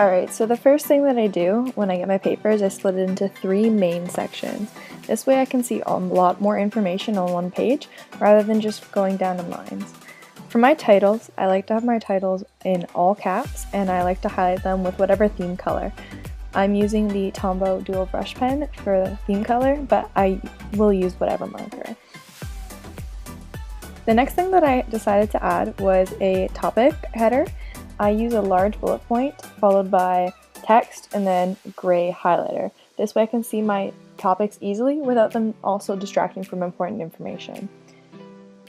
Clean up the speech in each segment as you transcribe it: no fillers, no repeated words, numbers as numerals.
Alright, so the first thing that I do when I get my paper is I split it into 3 main sections. This way I can see a lot more information on one page rather than just going down in lines. For my titles, I like to have my titles in all caps and I like to highlight them with whatever theme color. I'm using the Tombow dual brush pen for the theme color, but I will use whatever marker. The next thing that I decided to add was a topic header. I use a large bullet point followed by text and then gray highlighter. This way I can see my topics easily without them also distracting from important information.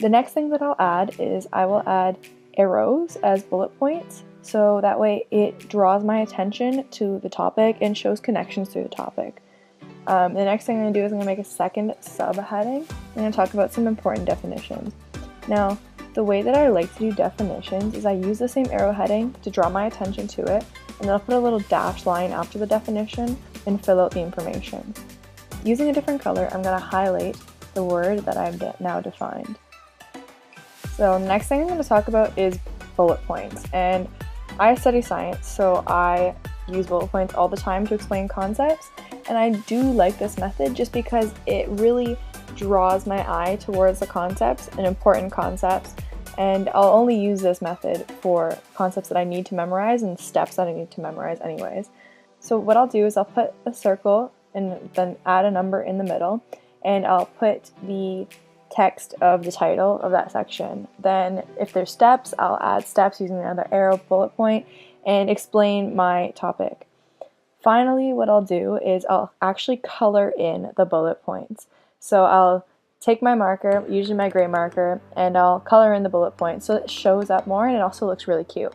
The next thing that I'll add is I will add arrows as bullet points, so that way it draws my attention to the topic and shows connections through the topic. The next thing I'm going to do is I'm going to make a second subheading. I'm going to talk about some important definitions. Now, the way that I like to do definitions is I use the same arrow heading to draw my attention to it, and then I'll put a little dashed line after the definition and fill out the information. Using a different color, I'm going to highlight the word that I've now defined. So the next thing I'm going to talk about is bullet points, and I study science, so I use bullet points all the time to explain concepts, and I do like this method just because it really draws my eye towards the concepts and important concepts, and I'll only use this method for concepts that I need to memorize and steps that I need to memorize anyways. So what I'll do is I'll put a circle and then add a number in the middle, and I'll put the text of the title of that section. Then if there's steps, I'll add steps using another arrow bullet point and explain my topic. Finally, what I'll do is I'll actually color in the bullet points. So I'll take my marker, usually my gray marker, and I'll color in the bullet points so it shows up more and it also looks really cute.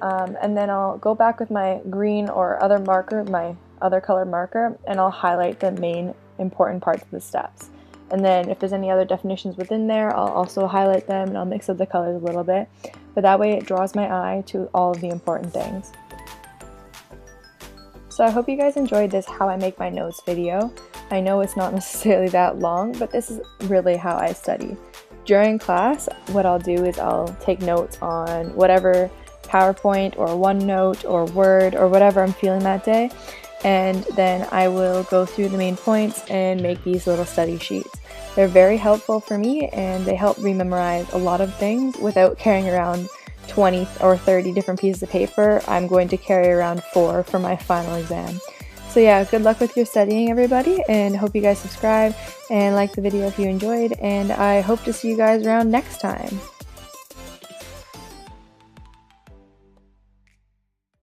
And then I'll go back with my green or other marker, my other colored marker, and I'll highlight the main important parts of the steps. And then if there's any other definitions within there, I'll also highlight them and I'll mix up the colors a little bit. But that way it draws my eye to all of the important things. So I hope you guys enjoyed this How I Make My Notes video. I know it's not necessarily that long, but this is really how I study. During class, what I'll do is I'll take notes on whatever PowerPoint or OneNote or Word or whatever I'm feeling that day, and then I will go through the main points and make these little study sheets. They're very helpful for me and they help rememorize a lot of things without carrying around 20 or 30 different pieces of paper. I'm going to carry around 4 for my final exam. So yeah, good luck with your studying, everybody, and hope you guys subscribe and like the video if you enjoyed, and I hope to see you guys around next time.